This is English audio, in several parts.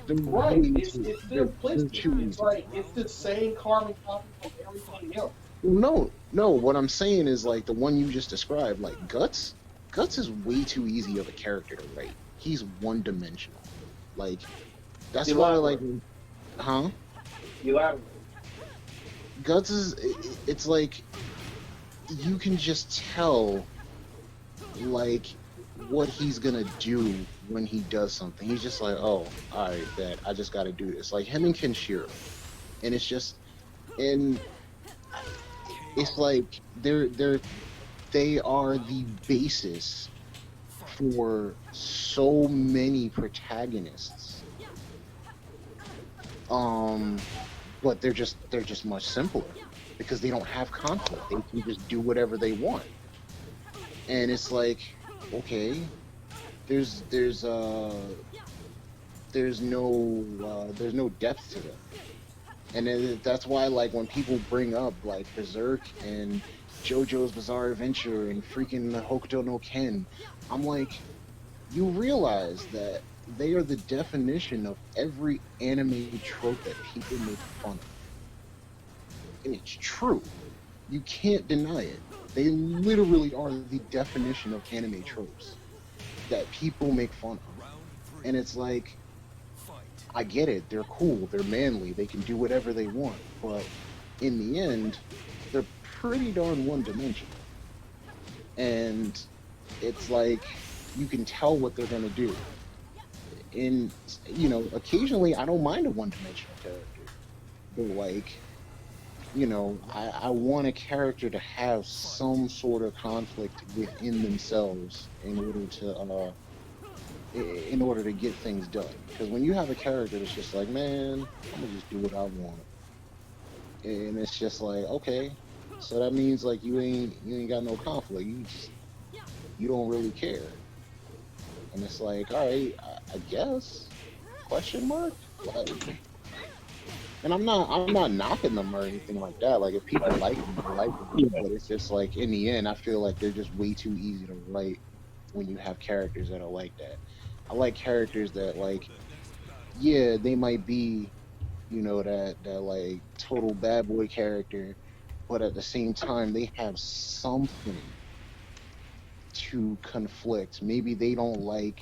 They're Right. way It's too. it's They're simplistic. too It's easy. like it's the same carbon copy from everything else. No, no. What I'm saying is like the one you just described, like Guts. Guts is way too easy of a character to write. He's one dimensional. Like that's why, like, Elaborate. huh? Elaborate. Guts is. It's like you can just tell like what he's gonna do when he does something. He's just like, oh, all right, bet I just got to do this. Like him and Kenshiro, and it's just and it's like they are the basis for so many protagonists. Um, but they're just much simpler because they don't have conflict. They can just do whatever they want, and it's like, okay, there's there's uh there's no depth to them. And that's why, like, when people bring up like Berserk and JoJo's Bizarre Adventure and freaking Hokuto no Ken, I'm like, you realize that they are the definition of every anime trope that people make fun of, and it's true. You can't deny it. They literally are the definition of anime tropes that people make fun of, and it's like, I get it. They're cool. They're manly. They can do whatever they want. But in the end, they're pretty darn one dimensional. And it's like you can tell what they're going to do. And, occasionally I don't mind a one dimensional character. But, like, I want a character to have some sort of conflict within themselves in order to get things done. Because when you have a character that's just like, man, I'm gonna just do what I want, and it's just like, okay, so that means like you ain't got no conflict. You don't really care, and it's like, all right, I guess question mark like. And I'm not knocking them or anything like that. Like if people like them, they like them. Yeah. But it's just like in the end, I feel like they're just way too easy to write when you have characters that are like that. I like characters that like, yeah, they might be, that like total bad boy character, but at the same time they have something to conflict. Maybe they don't like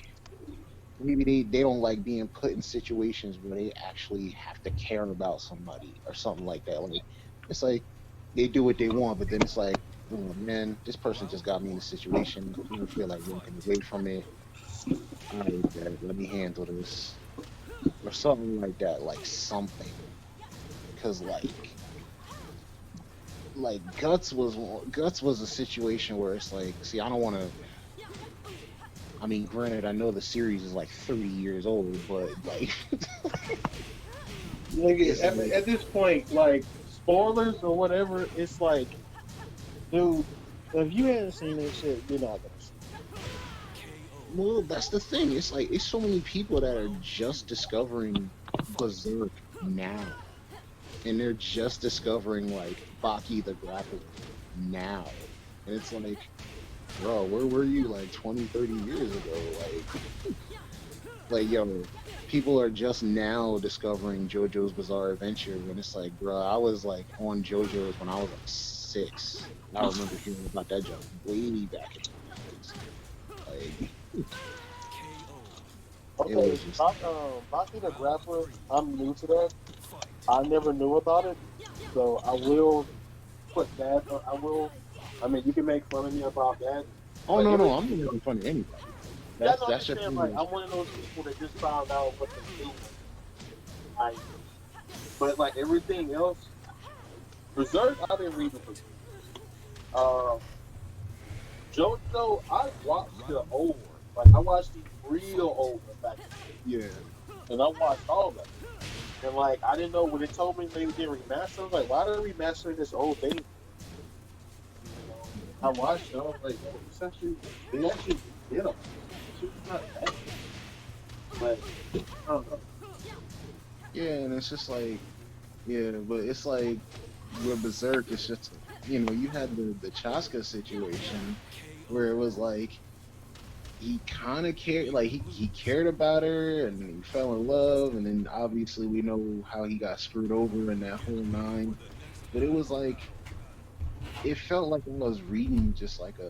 being put in situations where they actually have to care about somebody or something like that. Like it's like they do what they want, but then it's like, oh man, this person just got me in a situation. I don't feel like walking away from it. All right, Dad, let me handle this or something like that. Like something, because like Guts was a situation where it's like, see, I don't want to. I mean, granted, I know the series is like 30 years old, but like, Nigga, it's like, at this point, like spoilers or whatever, it's like, Dude, if you hadn't seen this shit, you're not gonna see well, that's the thing. It's like it's so many people that are just discovering Berserk now, and they're just discovering like Baki the Grappler now, and it's like, bro, where were you like 20, 30 years ago? Like, yo, people are just now discovering JoJo's Bizarre Adventure when it's like, bro, I was like on JoJo's when I was like 6. I remember hearing about that jump way back in the days. Like, it Okay, was just like, Baki the Grappler, I'm new to that. I never knew about it, so I will put that. I will. I mean, you can make fun of me about that, oh but no, no, every I'm not making fun of anybody. yeah, That's no, I'm that's just just saying, pretty like, much. I'm one of those people that just found out what they do. I, but like everything else, Berserk, I've been reading for years. JoJo, I watched the old one. Like I watched the real old one back in the day, Yeah. and I watched all of them. And like I didn't know when they told me they did remaster. I was like, why are they remastering this old thing? You know, I watched it. I was like, yo, it's actually they actually did them. Shit's not bad, but I don't know. Yeah, and it's just like, yeah, but it's like with Berserk, it's just, you had the Chaska situation where it was like he kind of cared, like he cared about her, and he fell in love, and then obviously we know how he got screwed over in that whole nine. But it was like it felt like I was reading just like a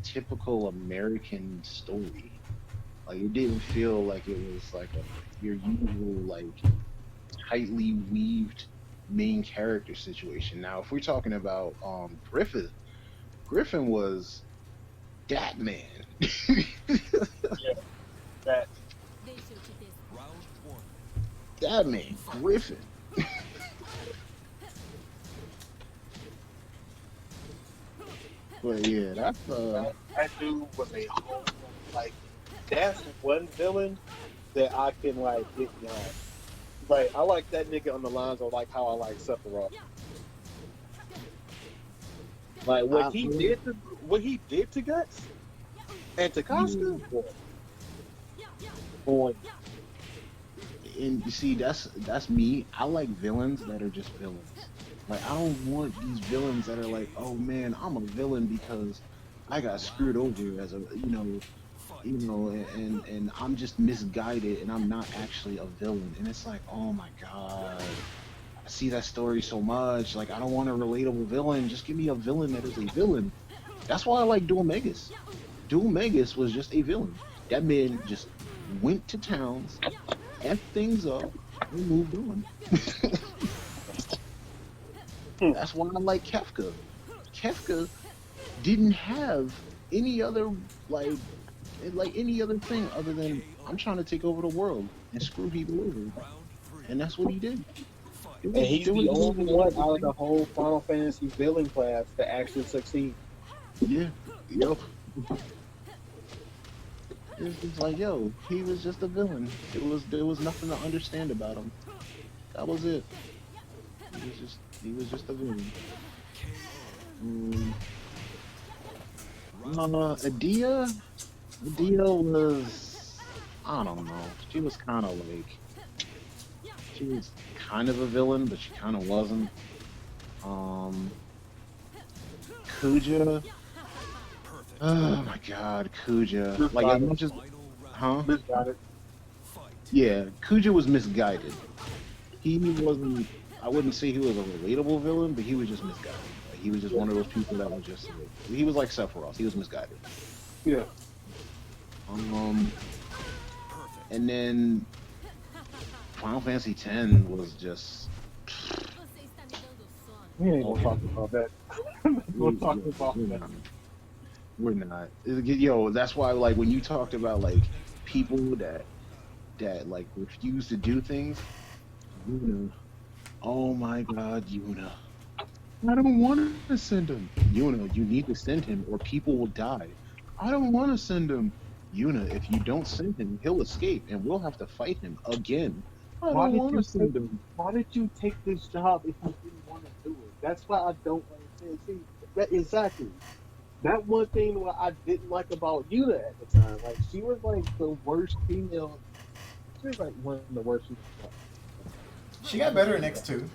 typical American story. Like it didn't feel like it was like your usual like tightly weaved main character situation. Now, if we're talking about Griffin was that man. Yeah, that That man, Griffin. But yeah, that's that dude was a whole like that's one villain that I can like get behind. Like I like that nigga on the lines of like how I like Sephiroth. Like I what he did to Guts and to yeah. Casca, boy, And you see, that's me. I like villains that are just villains. Like I don't want these villains that are like, oh man, I'm a villain because I got screwed over as a and I'm just misguided and I'm not actually a villain. And it's like, oh my god, I see that story so much. Like I don't want a relatable villain. Just give me a villain that is a villain. That's why I like Dual Megas. Dual Megas was just a villain. That man just went to towns, effed things up, and moved on. hmm, That's why I like Kefka. Kefka didn't have any other like any other thing other than I'm trying to take over the world and screw people over, and that's what he did. and he's There was the no only other one out of thing. the whole Final Fantasy villain class to actually succeed. Yeah, yo, it's just like yo, he was just a villain. There was nothing to understand about him. That was it. He was just a villain. Um, Adia, Adia was I don't know. She was kind of like she was kind of a villain, but she kind of wasn't. Um, Kuja, oh my God, Kuja. Like as Misguided, much as, huh? misguided. Yeah, Kuja was misguided. He wasn't. I wouldn't say he was a relatable villain, but he was just misguided. Like he was just Yeah, one of those people that was just. He was like Sephiroth. He was misguided. yeah. Um, and then Final Fantasy X was just. We ain't gonna Oh, talk about that. We'll talk yo, about we're that. not. We're not. Yo, that's why like when you talked about like people that like refuse to do things, Yuna. Oh my God, Yuna. I don't want to send him. Yuna, you need to send him or people will die. I don't want to send him. Yuna, if you don't send him, he'll escape and we'll have to fight him again. I Why don't did want to you take? send him. Why did you take this job if you didn't want to do it? That's why I don't understand. See, that exactly. That one thing what I didn't like about Yuta at the time, like she was like the worst female. She was like one of the worst female. She got better in X2.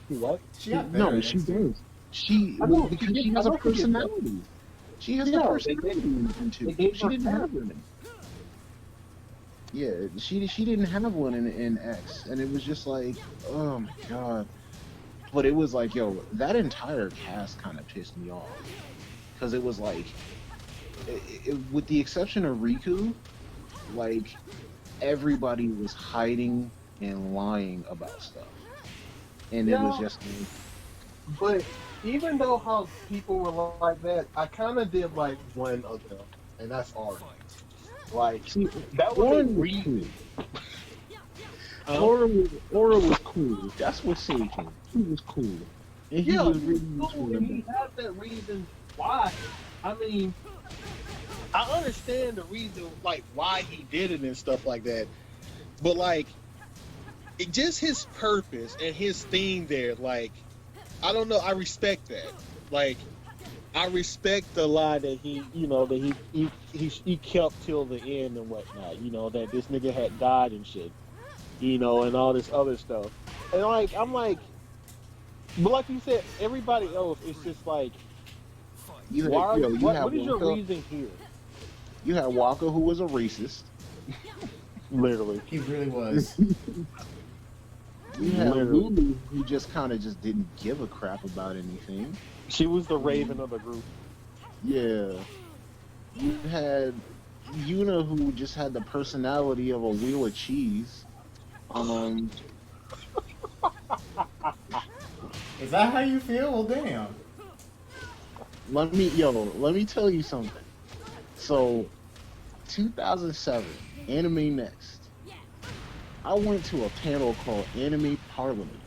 She what? She got better No, in she X2. does. She I well know she because gets. she I has a know she gets better. personality. She has a Yeah, personality in they two. gave She her didn't have character. one. Yeah, she didn't have one in X, and it was just like, oh my God. But it was like, yo, that entire cast kind of pissed me off because it was like, with the exception of Riku, like everybody was hiding and lying about stuff, and it was Yeah, just like, but even though how people were like that, I kind of did like one of them, and that's Art. Like see, that was a Auron was cool. reason. Huh? Aura was cool. That's what saved him. He was cool, and he Yeah, was he was really cool, useful and in that. he had that reason why. I mean, I understand the reason, like why he did it and stuff like that. But like, it just his purpose and his thing there. Like, I don't know. I respect that. Like, I respect the lie that he kept till the end and whatnot. You know that this nigga had died and shit. You know, and all this other stuff. And like, I'm like, but like you said, everybody else is just like You Why had, are you? you have What is your Waka. reason here? You had Waka, who was a racist. Literally, He really was. You had literally, Lulu, who just kind of just didn't give a crap about anything. she was the Raven Um, of the group. yeah, you had Yuna, who just had the personality of a wheel of cheese. Um, Is that how you feel? Well, damn. let me tell you something. So, 2007, Anime Next. I went to a panel called Anime Parliament,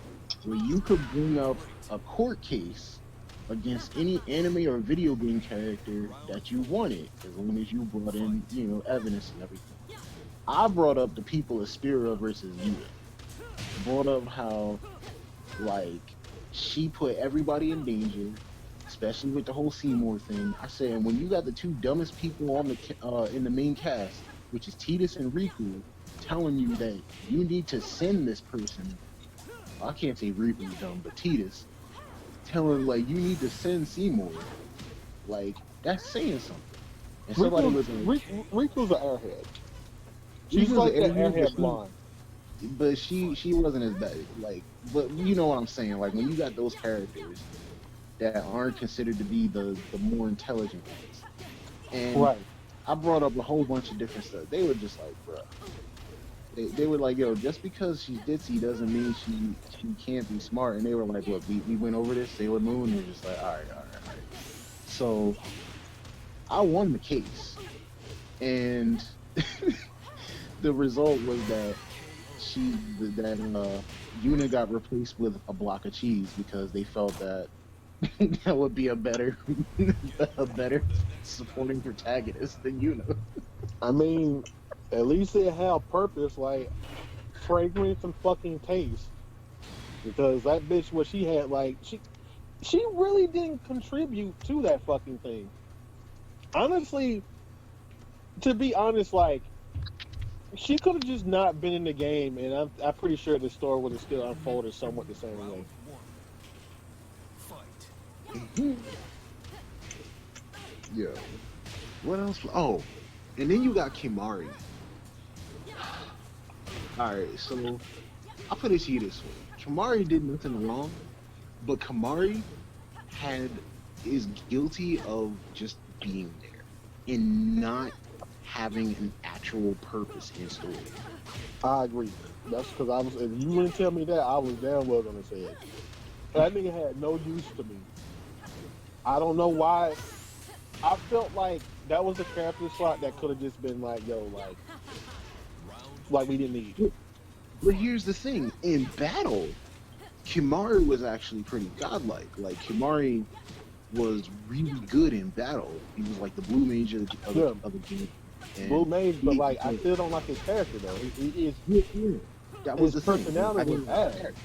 where you could bring up a court case against any anime or video game character that you wanted, as long as you brought in, evidence and everything. I brought up the people of Spira versus Yuta. Brought up how, like, she put everybody in danger, especially with the whole Seymour thing. I said, when you got the two dumbest people in the main cast, which is Titus and Riku, telling you that you need to send this person. I can't say Riku's dumb, but Titus telling like you need to send Seymour. Like that's saying something. And somebody was like, Riku's an airhead. She's Riku's an like that airhead, airhead blonde. but she wasn't as bad. Like, but you know what I'm saying? Like when you got those characters that aren't considered to be the more intelligent ones, and Right. I brought up a whole bunch of different stuff. They were just like, bruh. They were like, yo, just because she's ditzy doesn't mean she can't be smart. And they were like, look, we went over this, Sailor Moon. They're just like, all right, all right, all right. So I won the case, and the result was that Yuna got replaced with a block of cheese because they felt that that would be a better a better supporting protagonist than Yuna. I mean, at least it had purpose, like fragrance and fucking taste. Because that bitch, what she had, like she really didn't contribute to that fucking thing. Honestly, to be honest, like she could have just not been in the game, and I'm pretty sure the story would have still unfolded somewhat the same way. Yo, what else? Oh, and then you got Kimari. All right, so I'll put it to you this way: Kamari did nothing wrong, but Kamari had is guilty of just being there and not having an actual purpose in story. I agree. That's because I was. If you wouldn't tell me that, I was damn well gonna say it. That nigga had no use to me. I don't know why. I felt like that was a character slot that could have just been like, yo, like we didn't need. But, but here's the thing: in battle, Kimari was actually pretty godlike. Like Kimari was really good in battle. He was like the blue mage Yeah, of the game, Blue and Mage, but he, like I still don't like his character though. yeah, yeah. That was His the thing. I personality was didn't like the ass. character.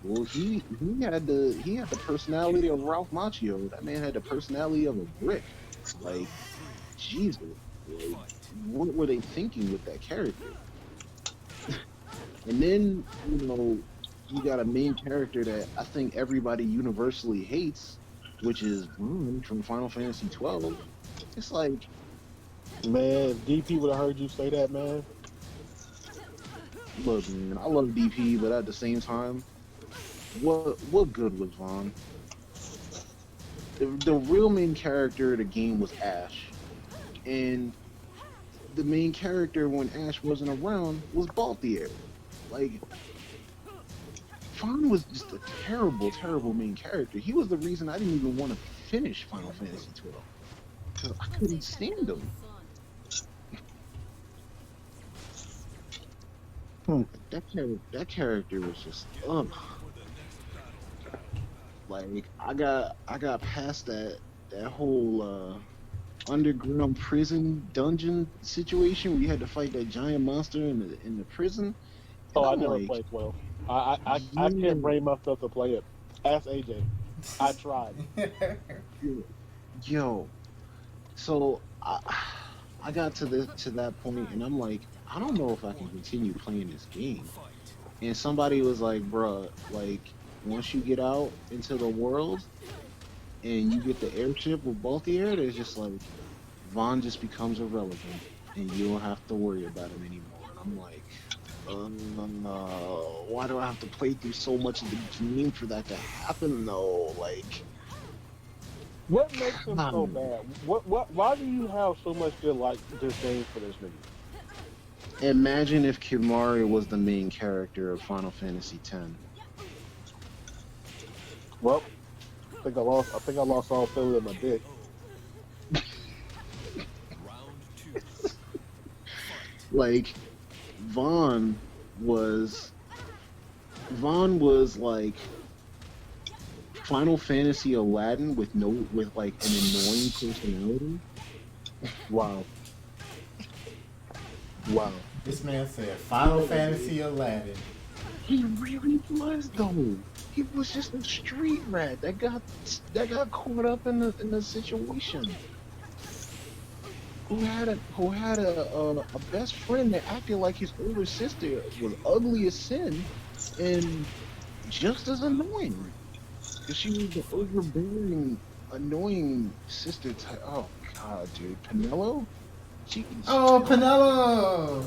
Well, he had the personality of Ralph Macchio. That man had the personality of a brick. Like Jesus, like what were they thinking with that character? And then you got a main character that I think everybody universally hates, which is Ron from Final Fantasy 12. It's like, Man, if DP would have heard you say that, man. look, man, I love DP, but at the same time, what good was Vaughn? The real main character of the game was Ash, and the main character when Ash wasn't around was Balthier. Like Fawn was just a terrible, terrible main character. He was the reason I didn't even want to finish Final Fantasy 12 because I couldn't stand him. Hmm. That character was just like I got past that whole underground prison dungeon situation where you had to fight that giant monster in the prison, and Oh, I I'm never like, played 12. I can't yeah, bring myself to play it. Ask AJ. I tried. yo, yo. So I got to that point, and I'm like, I don't know if I can continue playing this game. And somebody was like, bruh, like once you get out into the world, and you get the airship with both the air, it's just like Vaughn just becomes irrelevant, and you don't have to worry about him anymore. And I'm like, why do I have to play through so much of the game for that to happen though? Like, What makes him so God. bad? Why do you have so much good like disdain for this nigga? Imagine if Kimari was the main character of Final Fantasy X. Well, I think I lost all feeling in my dick. Like, Vaughn was Vaughn was like Final Fantasy Aladdin with no with like an annoying personality. Wow. Wow. This man said Final Fantasy Aladdin. He really was though. He was just a street rat that got caught up in the situation. Who had a best friend that acted like his older sister was ugly as sin and just as annoying. Cause she was the overbearing, annoying sister type. Oh God, dude, Penelo, she's Oh, Penelo!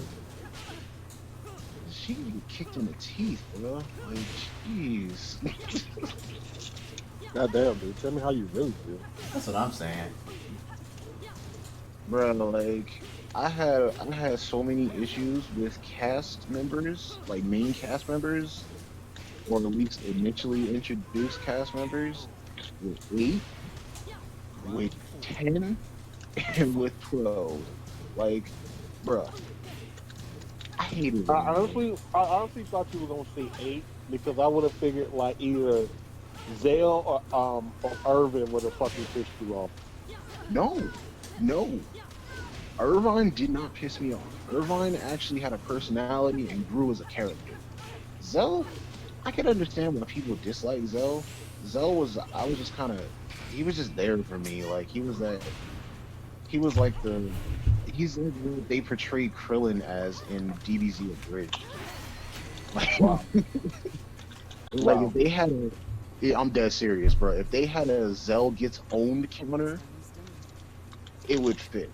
she can get kicked in the teeth, bro. Like, jeez. Goddamn, dude. Tell me how you really feel. That's what I'm saying. Bro, like I had so many issues with cast members, like main cast members, or at least initially introduced cast members, with 8, with 10, and with 12. Like, bruh, I hated it. I honestly thought you were gonna say 8 because I would have figured like either Zale or Irvin would have fucking pissed you off. No, no. Irvine did not piss me off. Irvine actually had a personality and grew as a character. Zell, I can understand why people dislike Zell. I was just kind of, he was just there for me. Like, he was like he's like what they portrayed Krillin as in DBZ Abridged. Like, Wow. like Wow. if they had yeah, I'm dead serious, bro. If they had a Zell gets owned counter, it would fit.